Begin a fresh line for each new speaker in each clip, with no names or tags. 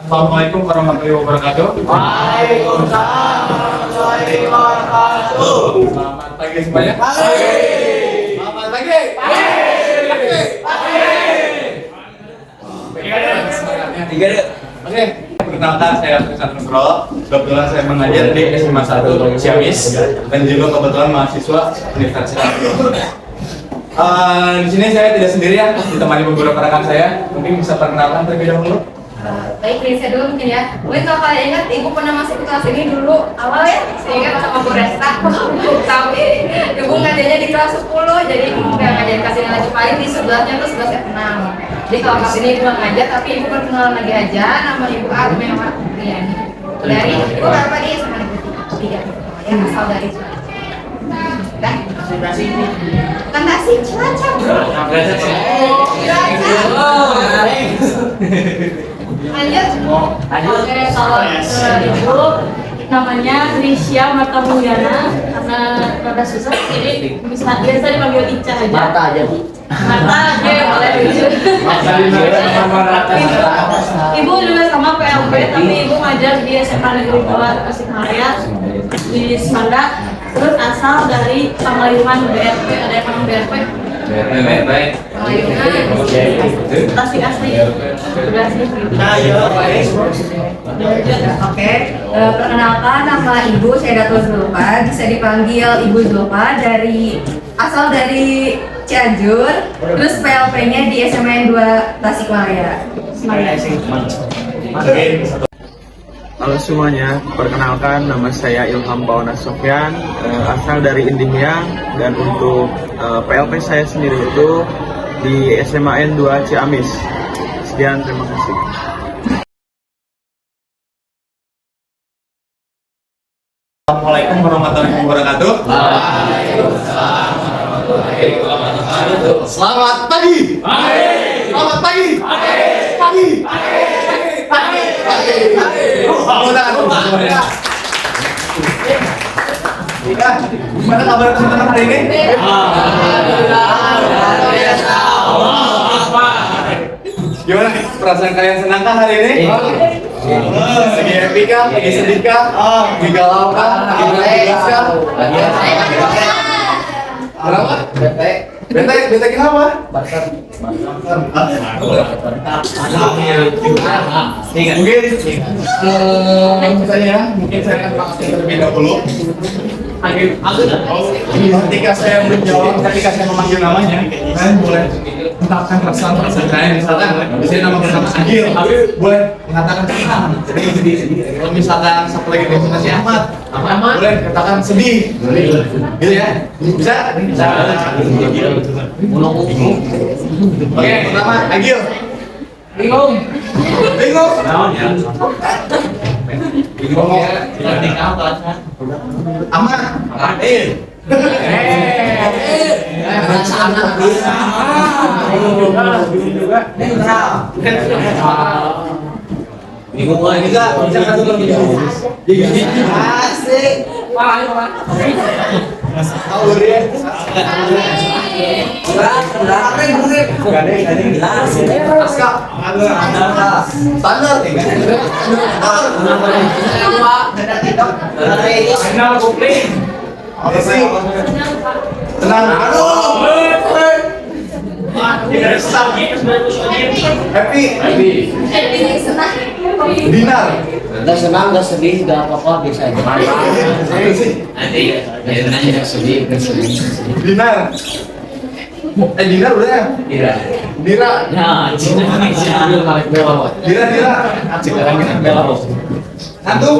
Assalamualaikum warahmatullahi wabarakatuh.
Waalaikumsalam warahmatullahi wabarakatuh.
Selamat pagi semuanya. Selamat pagi. Tiga deh. Oke, perkenalkan saya Tristan Nusrol. Kebetulan saya mengajar di SMA 1 Ciamis dan juga kebetulan mahasiswa Universitas Ciamis. Di sini saya tidak sendirian, ditemani beberapa rekan saya. Mungkin bisa perkenalkan terlebih dahulu.
Baik, ini saya dulu mungkin ya. Mungkin kalau kalian ingat, ibu pernah masuk ke kelas ini dulu awal ya, sehingga sama Bu Resta. Tapi ibu ngajarnya di kelas 10, jadi ibu nggak ngajarin kelas ini lagi, paling di sebelahnya tuh 11 F6. Jadi kalau kelas ini ibu nggak ngajar, tapi ibu perkenalan lagi aja. Nama ibu Armewa Riani. Dari ibu berapa dia sama ibu? 3. Ya, asal dari Cilacap. Dah. Bukan nasi, Cilacap.
Lanjut. Oke, kalau ibu namanya Risya Marta Mulyana, karena rada susah jadi biasa dipanggil Ica aja.
Marta aja Bu.
Marta aja boleh jujur. Ibu juga sama PLP, tapi ibu ngajar di SMA Negeri 2 Tasikmalaya di Semanda. Terus asal dari Pangaliman BRP, ada yang nama BRP?
Baik.
Tasik asli. Sudah sih.
Oke, perkenalkan nama ibu saya Dato Zulfa, bisa dipanggil Ibu Zulfa asal dari Cianjur, terus PLP-nya di SMA 2 Tasikmalaya.
Halo semuanya, perkenalkan nama saya Ilham Pawana Sofyan, asal dari Indihya, dan untuk PLP saya sendiri itu di SMA N2 Ciamis. Sekian, terima kasih.
Assalamualaikum warahmatullahi wabarakatuh.
Waalaikumsalam warahmatullahi wabarakatuh.
Selamat pagi. Selamat pagi. Pagi. Gimana kabar teman-teman hari ini? Gimana perasaan kalian senangkah hari ini? Lagi happy kah? Lagi sedih kah? Lagi galau kah? Lagi nervous kah? Kenapa? Bete kenapa? Mungkin saya akan langsung terlebih dahulu. Ketika saya memanggil namanya, kalian boleh mengungkapkan perasaan kalian. Misalkan di sini nama pertama Agil, boleh mengatakan senang. Kalau misalkan satu lagi presentasi Ahmad, boleh katakan sedih. Gitu ya? Bisa? Oke, pertama Agil. Bingung. Ahmad.
Bingung lagi enggak? Asik.
Tenang. Happy.
Senang.
Dinar.
Enggak senang, enggak sedih, enggak apa-apa, bisa aja.
Dinar. Dinar udah ya? Dira. Satu.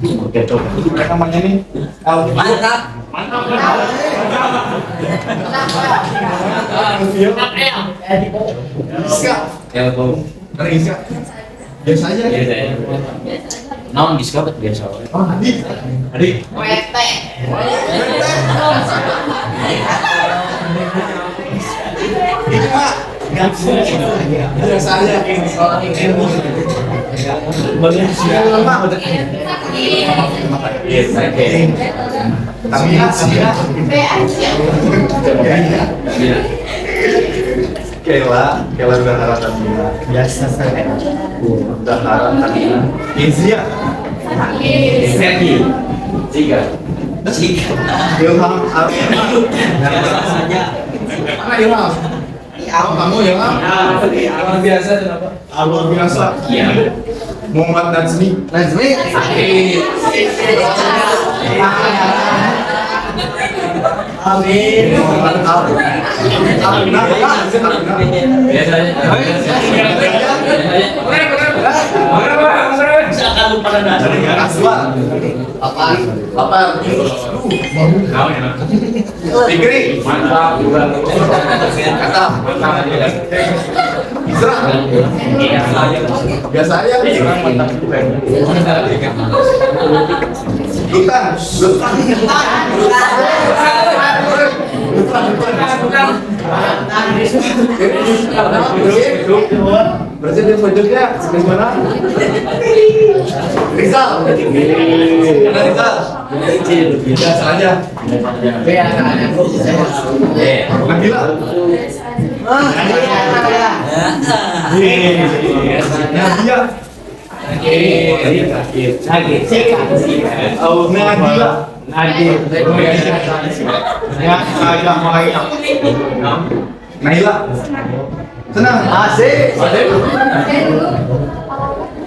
Namanya nih.
Mantap.
Rizka. Biasa aja.
Non diskot biasa.
Oh, Adik.
Wete.
Biasa aja. Kela Udahara Tanina.
Biasa saya.
Udahara Tanina. Izia.
Segi. Tiga.
Ilham Arina.
Biasa saja.
Mana Ilham? Kamu Ilham?
Luar biasa kenapa?
Luar biasa.
Iya.
Muhammad Nazmi.
Nazmi. Amin.
Muhammad Arina.
Silakan lupa dan
Aswar. Apa? Fikri. Kata. Isra. Biasa aja. Lutan. Berarti dia pojoknya sebelah mana? Rizal. Rizal. Biasa aja. Nabila. Nadia. Oh, Nadia. Naila. Tenang. Asik.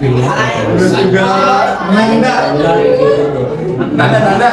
Terus juga Nanda. Nanda.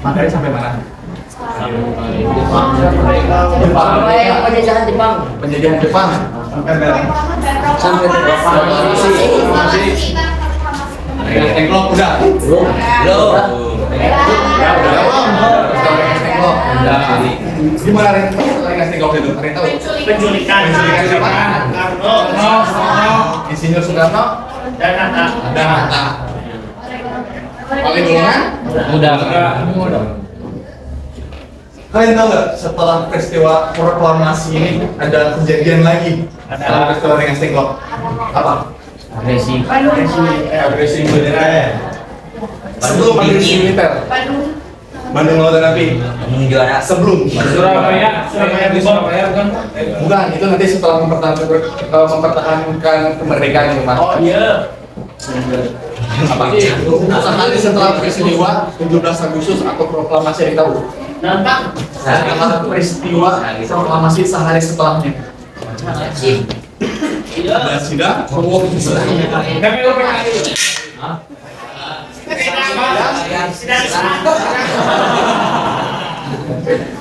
Materi sampai mana?
Penjajahan Jepang.
Penjajahan Jepang. Sampai Tengklok udah. Gimana Rengas Tengklok itu? Kalian tahu?
Penculikan
siapa? Insinyur Soekarno
dan Hatta.
ada Hatta. Paling golongan?
Udah.
Kalian tahu nggak setelah peristiwa proklamasi ini ada kejadian lagi? Setelah peristiwa Rengas Tengklok. Apa?
Agresi.
Agresi militer ya. Sebelum agresi militer. Bandung Lautan Api.
Juara.
Sebelum.
Surabaya bukan?
Bukan, itu nanti setelah mempertahankan kemerdekaan itu, Mas.
Oh iya.
Apa? Sehari setelah peristiwa 17 Agustus atau proklamasi yang tahu.
Nampak?
Setelah peristiwa proklamasi sehari setelahnya. Ada sidang.
KPU PKI.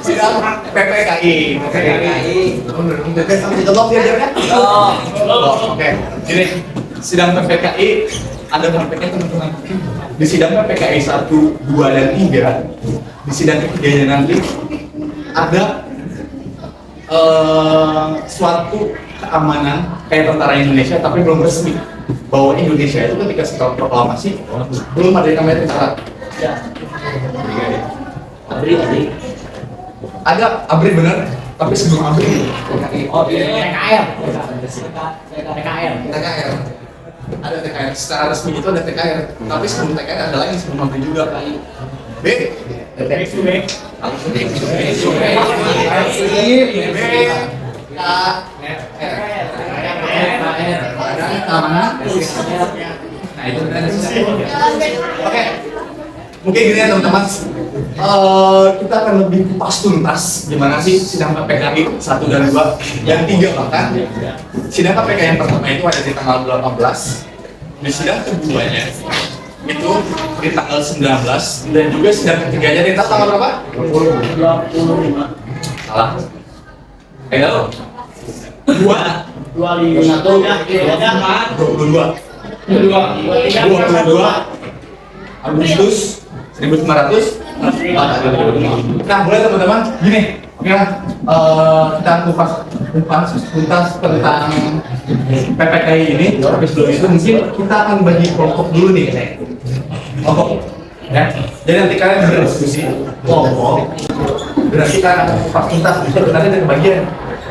Sidang PPKI. Dicolok diajarnya? Oke. Jadi sidang PPKI ada prakteknya teman-teman. Di sidang PPKI 1, 2, dan 3, di sidang ketiganya nanti ada suatu keamanan kayak tentara Indonesia tapi belum resmi bahwa Indonesia itu ketika setelah proklamasi belum ada yang namanya tentara. Ada ABRI benar, tapi sebelum ABRI
TKR.
TKR. Ada TKR, secara resmi itu ada TKR, tapi sebelum TKR ada lagi sebelum ABRI juga. B. Oke, mungkin gini ya teman-teman. Kita akan lebih kupas tuntas gimana sih sidang PPKI 1 dan 2 yang 3 bahkan. Sidang PPKI yang pertama itu ada di tanggal 18 di sidang keduanya itu di tanggal 19 dan juga sidang ketiganya di tanggal berapa?
25.
Salah. Ayo. 22 Agustus 1900. Nah, boleh teman-teman, gini, oke lah, kita kupas tuntas tentang PPKI ini. Tapi sebelum itu mungkin kita akan bagi kelompok dulu nih, kelompok, ya. Jadi nanti kalian berdiskusi kelompok. Berarti kita akan kupas tuntas. Nanti ada bagian.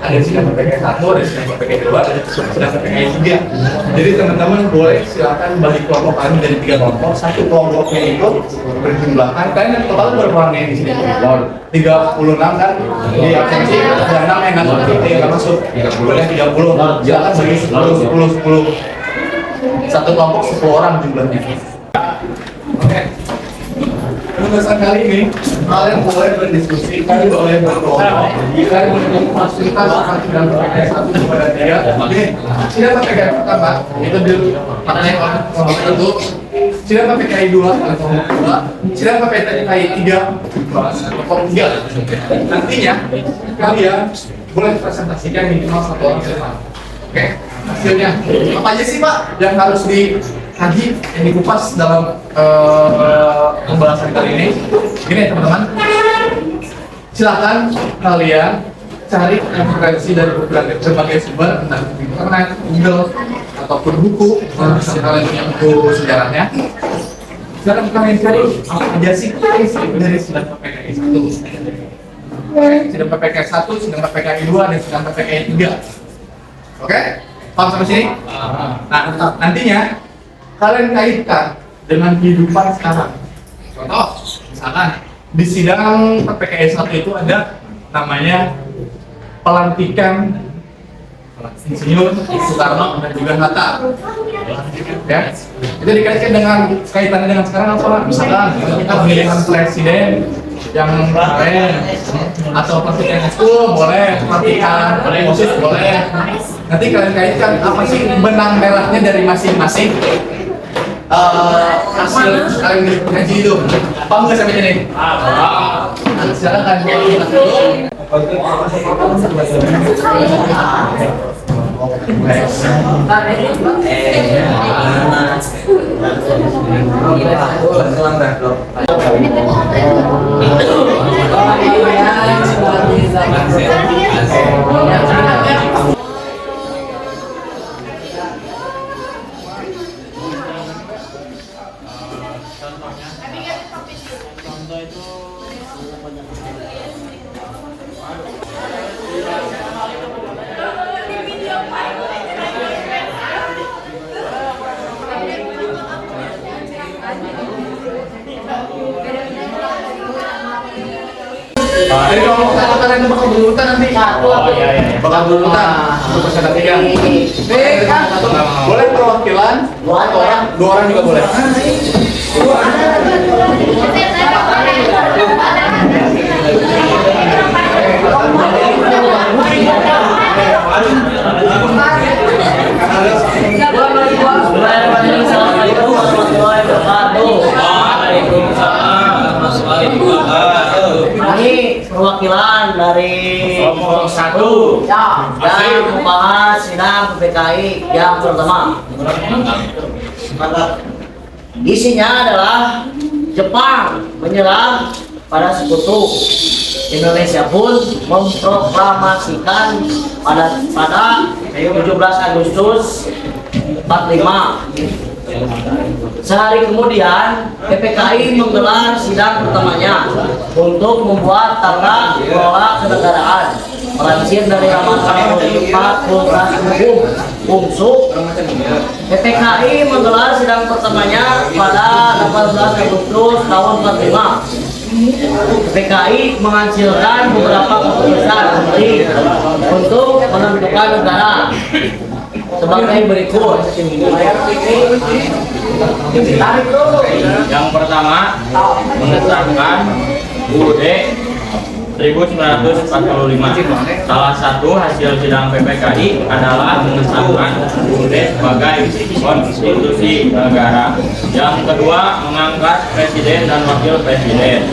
Ada sidang PPKI 1, ada sidang PPKI 2, ada sidang PPKI 3. Jadi teman-teman boleh silakan bagi kelompok kalian dari 3 kelompok. Satu kelompoknya itu berjumlahkan. Kalian total berapa orang yang di sini? 36 kan? Jadi absensi ada 6 yang nggak masuk. Boleh 30. Silakan bagi 10. Satu kelompok 10 orang jumlahnya. Oke. Pembahasan kali ini kalian boleh berdiskusi, kalian boleh berkelompok, kalian boleh memfasilitasi sidang PPKI 1 kepada 3. Ini sidang PPKI pertama itu di materi kelompok itu, sidang PPKI 2 oleh kelompok 2, sidang PPKI 3 kelompok 3. Nantinya kalian boleh presentasikan minimal 1 orang saja. Oke, hasilnya apa aja sih Pak yang harus dikaji, yang dikupas dalam pembahasan kali ini? Gini teman-teman, silakan kalian cari referensi dari berbagai sumber, entah itu internet, Google, ataupun buku. Kalau misalnya kalian punya buku sejarahnya, silakan kalian cari apa aja sih isi dari sidang PPKI 1, sidang PPKI 1, sidang PPKI 2, dan sidang PPKI 3. Oke, paham sampai sini? Nah, nantinya kalian kaitkan dengan kehidupan sekarang. Contoh, misalkan di sidang PPKI 1 itu ada namanya pelantikan Insinyur Soekarno dan juga Hatta. Ya, itu dikaitkan dengan kaitannya dengan sekarang apa? Misalkan kita pemilihan presiden yang kemarin, atau pelantikan itu boleh, pelantikan osis boleh. Nanti kalian kaitkan apa sih benang merahnya dari masing-masing hasil kalian kaji itu. Paham nggak sampai sini? Nanti silakan kita dulu. Jadi kalau kalian bakal berurutan nanti. Bakal berurutan. Peserta 3. Kan boleh perwakilan 2 orang juga boleh.
Ini perwakilan dari kelompok 1 ya, yang membahas sidang PPKI yang pertama. Isinya adalah Jepang menyerah pada sekutu. Indonesia pun memproklamasikan pada 17 Agustus 45. Sehari kemudian, PPKI menggelar sidang pertamanya untuk membuat tata kelola kenegaraan. Melansir dari laman Fakultas Hukum UNSU, PPKI menggelar sidang pertamanya pada 18 Agustus tahun 45. PPKI menghasilkan beberapa keputusan penting untuk menentukan negara sebagai berikut. Yang pertama, mengesahkan UUD
1945. Salah satu hasil sidang PPKI adalah mengesahkan UUD sebagai konstitusi negara. Yang kedua, mengangkat presiden dan wakil presiden.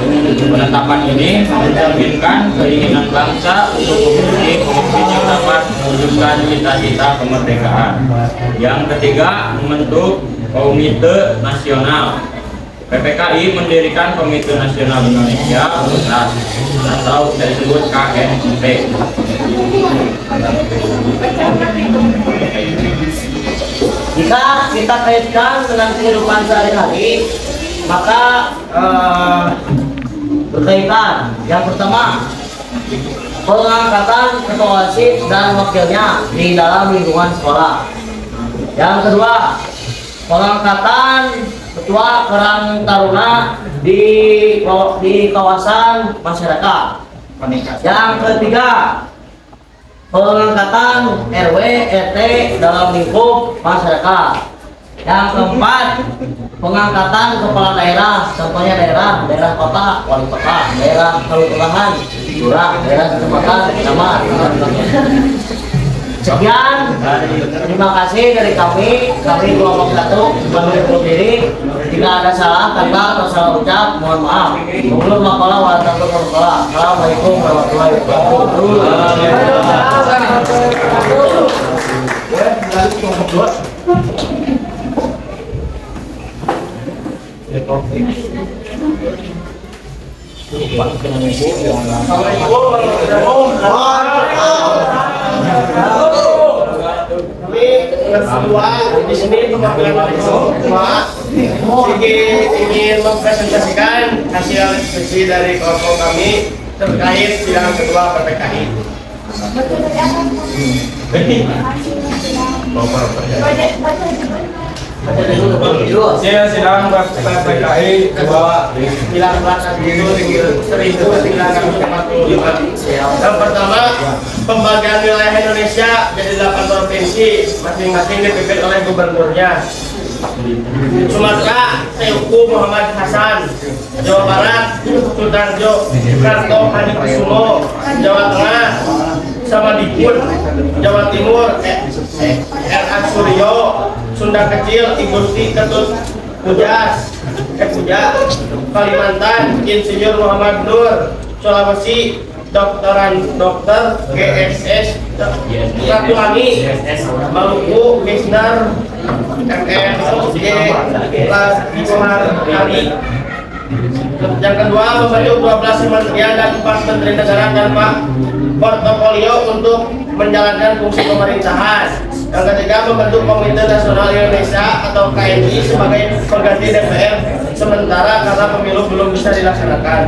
Penetapan ini mencerminkan keinginan bangsa untuk memiliki pemimpin yang dapat mewujudkan cita-cita kemerdekaan. Yang ketiga, membentuk Komite Nasional. PPKI mendirikan Komite Nasional Indonesia atau disebut KNIP.
Jika kita kaitkan dengan kehidupan sehari-hari, maka berkaitan. Yang pertama, pengangkatan ketua OSIS dan wakilnya di dalam lingkungan sekolah. Yang kedua, pengangkatan ketua Karang Taruna di kawasan masyarakat. Yang ketiga, pengangkatan RW RT dalam lingkup masyarakat. Yang keempat, pengangkatan kepala daerah, contohnya daerah kota, wali kota, daerah kelurahan, lurah, daerah kecamatan, camat. Sekian, terima kasih dari kami kelompok 1 menutup diri. Jika ada salah kata atau salah ucap, mohon maaf. Mungkin makola wabarakatuh warahmatullahi. Assalamualaikum warahmatullahi
Di sini perwakilan semua ingin mempresentasikan hasil diskusi dari kelompok kami terkait sidang kedua PPKI.
Sidang PPKI
19 Agustus 1945. Yang pertama, pembagian wilayah Indonesia jadi 8 provinsi, masing-masing dipimpin oleh gubernurnya. Sumatera, Teuku Muhammad Hasan. Jawa Barat, Sudarjo Karto Hadikusumo. Jawa Tengah, Samadikun. Jawa Timur, R.A. Suryo. Sunda Kecil, Igusti Ketut Pujas. Kalimantan, Insinyur Muhammad Nur. Sulawesi, Dokter GSS Ratulangi. Maluku, Wisnar MSG Ali. Yang kedua, membentuk 12 kementerian dan 4 menteri negara tanpa portofolio untuk menjalankan fungsi pemerintahan. Yang ketiga, membentuk Komite Nasional Indonesia atau KNI sebagai pengganti DPR sementara karena pemilu belum bisa dilaksanakan.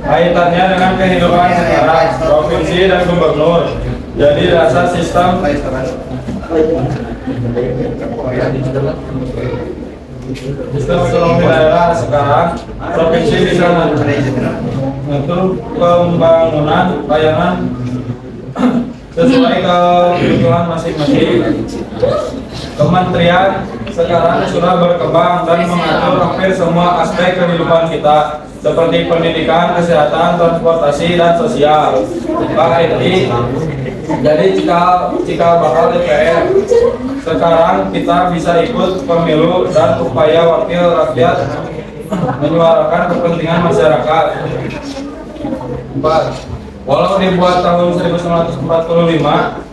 kaitannya dengan kehidupan negara, provinsi dan gubernur. Jadi dasar sistem ekonomi daerah sekarang, provinsi bisa mengatur pembangunan layanan sesuai kebutuhan masing-masing. Kementerian sekarang sudah berkembang dan mengatur hampir semua aspek kehidupan kita, seperti pendidikan, kesehatan, transportasi, dan sosial. KNI jadi cikal bakal DPR. Sekarang kita bisa ikut pemilu dan upaya wakil rakyat menyuarakan kepentingan masyarakat. 4. Walau dibuat tahun 1945,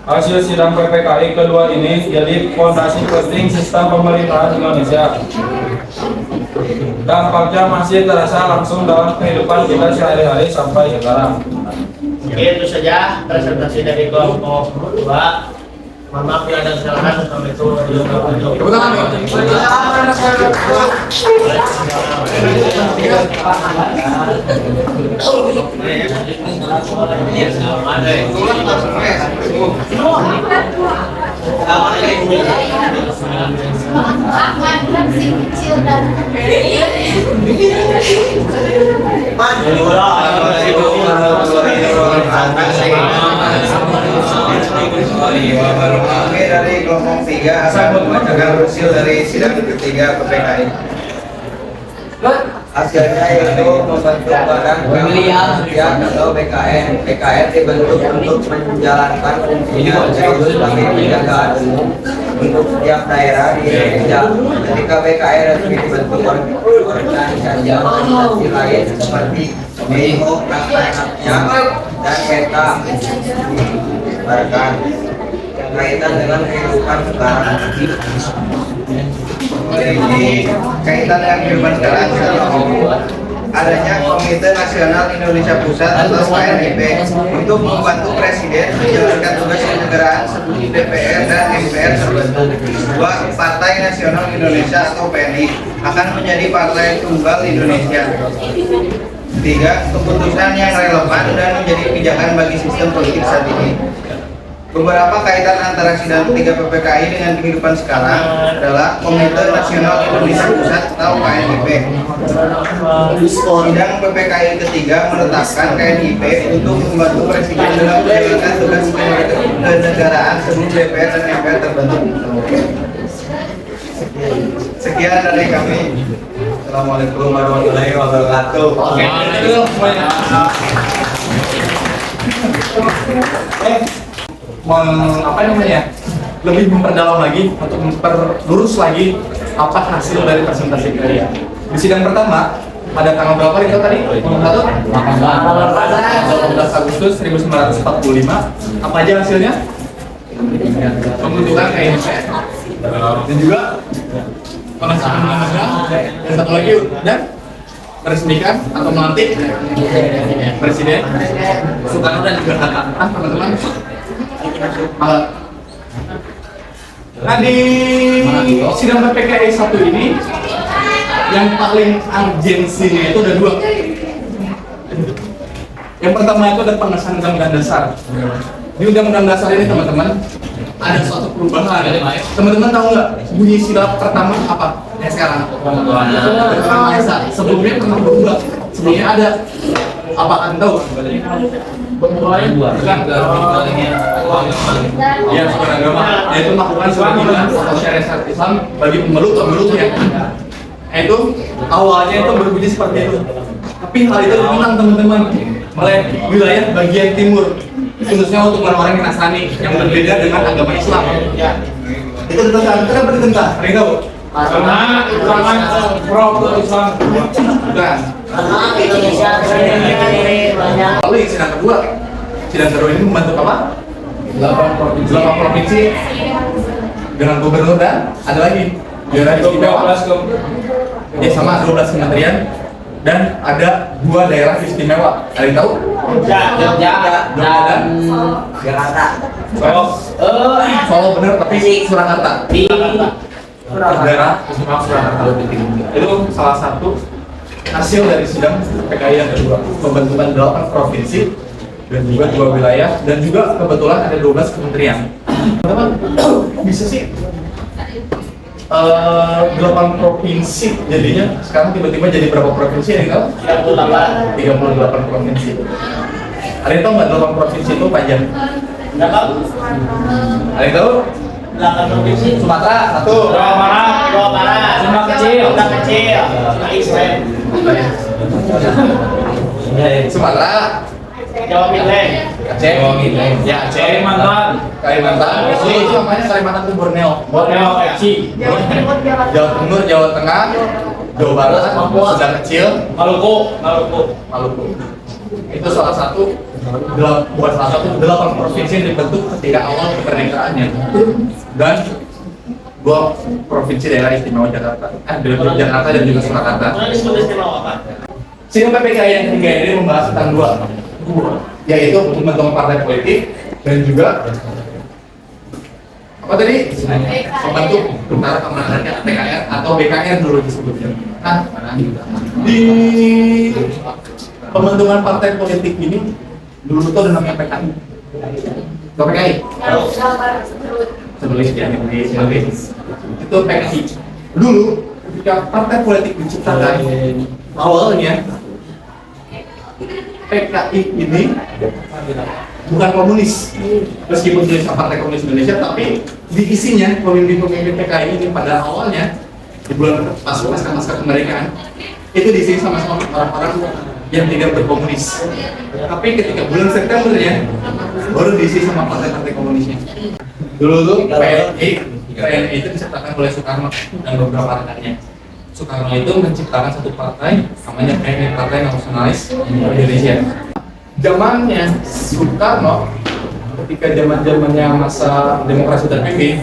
hasil sidang PPKI kedua ini jadi fondasi penting sistem pemerintahan Indonesia. Dampaknya masih terasa langsung dalam kehidupan kita sehari-hari sampai sekarang.
Itu saja presentasi dari kelompok 2. Mohon maaf bila ada kesalahan. Assalamualaikum
Oke, dari kelompok 3 akan membacakan hasil dari sidang ketiga PPKI. Hasilnya yaitu membentuk badan kemudian atau BKN. BKN dibentuk untuk menjalankan fungsinya sebagai penjagaan umum untuk setiap daerah di Indonesia. Ketika BKN resmi dibentuk organisasi lain seperti BIO, Rakyatnya, dan ETA dibubarkan. Kaitan dengan kehidupan sekarang. Ini kaitan dengan kehidupan sekarang adanya Komite Nasional Indonesia Pusat atau KNIP untuk membantu Presiden menjalankan tugas kenegaraan sebelum DPR dan MPR terbentuk. Dua, Partai Nasional Indonesia atau PNI akan menjadi partai tunggal Indonesia. Tiga, keputusan yang relevan dan menjadi pijakan bagi sistem politik saat ini. Beberapa kaitan antara sidang ketiga PPKI dengan kehidupan sekarang adalah Komite Nasional Indonesia Pusat atau KNIP. Sidang PPKI ketiga menetapkan KNIP untuk membantu Presiden dalam menjalankan tugas kenegaraan sebelum DPR dan MPR terbentuk. Sekian dari kami. Assalamualaikum warahmatullahi wabarakatuh.
Lebih memperdalam lagi untuk memperlurus lagi apa hasil dari presentasi kalian. Di sidang pertama pada tanggal berapa itu tadi? 18 Agustus 1945. Apa aja hasilnya? Pembentukan KNIP dan juga pengesahan undang-undang dan satu lagi dan meresmikan atau melantik Presiden Soekarno dan juga Hatta, teman-teman. Nah, di sidang PPKI 1 ini yang paling urgensinya itu ada dua. Yang pertama itu ada pengesahan Undang-Undang Dasar. Di Undang-Undang Dasar ini teman-teman ada suatu perubahan. Teman-teman tahu nggak bunyi sila pertama apa? Yang sekarang. Sebelumnya pernah berubah. Sebelumnya ada apa? Kalian tahu? Bukan. Ya, sebuah agama yaitu melakukan kewajiban atau syariat Islam bagi pemeluknya. Itu awalnya itu berbunyi seperti itu. Tapi hal itu diulang teman-teman oleh wilayah bagian timur, khususnya untuk orang-orang yang Nasrani yang berbeda dengan agama Islam. Itu ditentang. Kenapa ditentang? Ada yang tahu?
Karena pro Islam.
Bukan.
Karena Indonesia banyak.
Lalu yang sidang kedua ini membantu apa? 8 provinsi dengan gubernur dan ada lagi daerah istimewa. Ya sama 12 kementerian dan ada 2 daerah istimewa. Ada yang tahu?
Jogja dan Jakarta.
Solo benar tapi Surakarta. Daerah istimewa Surakarta. Itu salah satu hasil dari sidang PKI yang kedua, pembentukan 8 provinsi dan juga 2 wilayah dan juga kebetulan ada 12 kementerian. Teman-teman, bisa sih 8 provinsi jadinya sekarang tiba-tiba jadi berapa provinsi ya enggak? 38 provinsi. Ada yang tahu nggak 8 provinsi itu panjang?
Enggak tahu.
Ada yang tahu?
8 provinsi.
Sumatera 1,
Jawa Barat,
Sunda kecil.
Sumatera,
Jawa Midland.
Aceh, ya Aceh, Kalimantan, itu namanya Kalimantan itu Borneo,
FC,
Jawa Timur, Jawa Tengah, Jawa Barat, Sunda kecil, Maluku. Itu salah satu, bukan salah satu, 8 provinsi yang dibentuk ketika awal kemerdekaannya. Dan 2 provinsi daerah istimewa Jakarta, Jakarta dan juga Surakarta. Sidang PPKI yang ketiga ini membahas tentang 2, yaitu pembentukan partai politik dan juga apa tadi? Membentuk Tentara Keamanan Rakyat (TKR) atau BKR dulu disebutnya. Nah, di pembentukan partai politik ini dulu tuh ada namanya PKI. PKI. Sebelah itu PKI. Dulu ketika partai politik diciptakan, awalnya PKI ini bukan komunis, meskipun tulisan Partai Komunis Indonesia, tapi diisinya pemimpin-pemimpin PKI ini pada awalnya di bulan pasca kemerdekaan itu diisi sama-sama orang-orang yang tidak berkomunis. Tapi ketika bulan September ya, baru diisi sama partai-partai komunisnya. Dulu tuh PNI itu diciptakan oleh Soekarno dan beberapa rekannya. Soekarno itu menciptakan satu partai namanya PNI, Partai Nasionalis Indonesia. Zamannya Soekarno, ketika zamannya masa demokrasi terpimpin,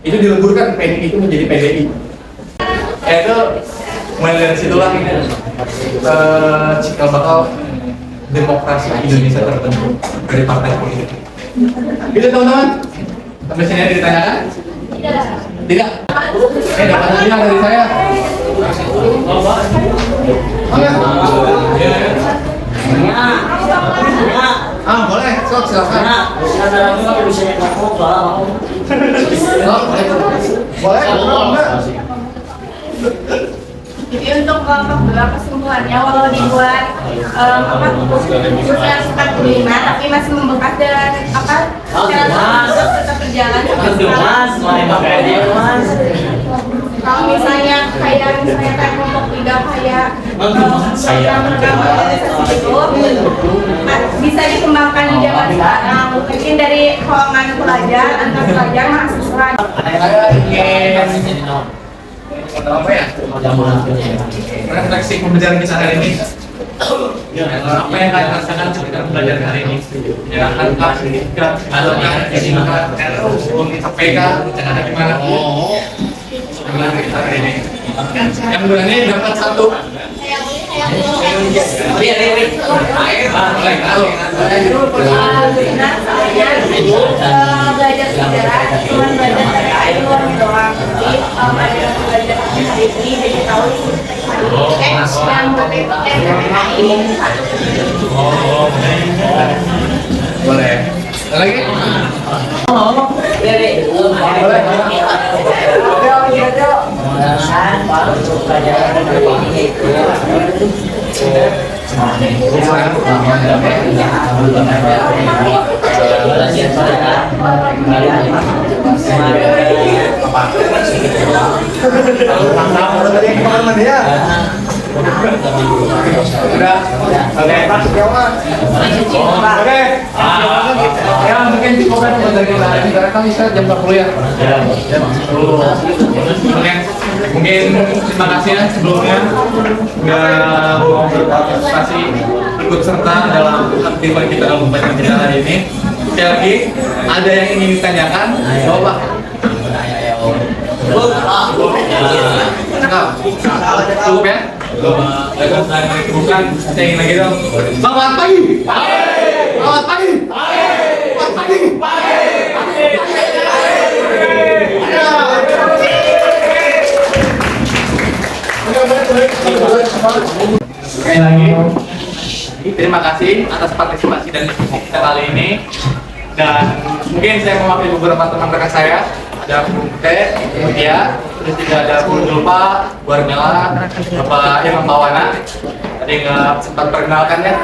itu dileburkan PNI itu menjadi PDI. Itu mulai dari situlah cikal bakal demokrasi Indonesia terbentuk dari partai politik. Itu teman-teman. Sampai sini ada ditanyakan? Tidak. Dapat hadiah dari saya. Boleh, sok silakan. Boleh.
Jadi untuk beberapa kesimpulannya, walau dibuat usia 45 tapi masih membekas dan tetap berjalan kalau misalnya kayak kelompok tidak kayak bisa dikembangkan di zaman sekarang, mungkin dari kalangan pelajar, antar pelajar, mahasiswa.
Apa ya? Refleksi pembelajaran kita hari ini. Apa yang kalian rasakan ketika belajar hari ini? Ya, ataukah KPK ada gimana? Gimana kita hari ini? Yang berani dapat satu.
Belajar sejarah cuma belajar dari luar doang, jadi belajar hari ini jadi tahu yang
Boleh. Lagi? Ya mungkin cukup kan dari kita hari ini karena kan kita jam 40 ya. Mungkin terima kasih ya sebelumnya udah mau berpartisipasi ikut serta dalam aktivitas kita dalam pembelajaran kita hari ini. Sekali lagi ada yang ingin ditanyakan, coba. Cukup ya? Bukan, saya ingin lagi dong. Selamat pagi. Selamat pagi. Selamat pagi. Sekali lagi, terima kasih atas partisipasi dan diskusi kita kali ini. Dan mungkin saya mewakili beberapa teman rekan saya. Ada Bu Teh, Bu Tia, terus juga ada Bu Julpa, Bu Armela, Bapak Imam Mawana. Tadi nggak sempat perkenalkan ya.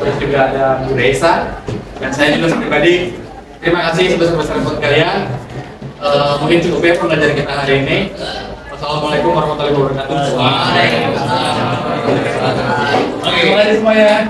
Terus juga ada Bu Reisa. Dan saya juga pribadi terima kasih sebesar-besarnya buat kalian. Mungkin cukup ya pembelajaran kita hari ini. Wassalamualaikum warahmatullahi wabarakatuh. Terima kasih semuanya.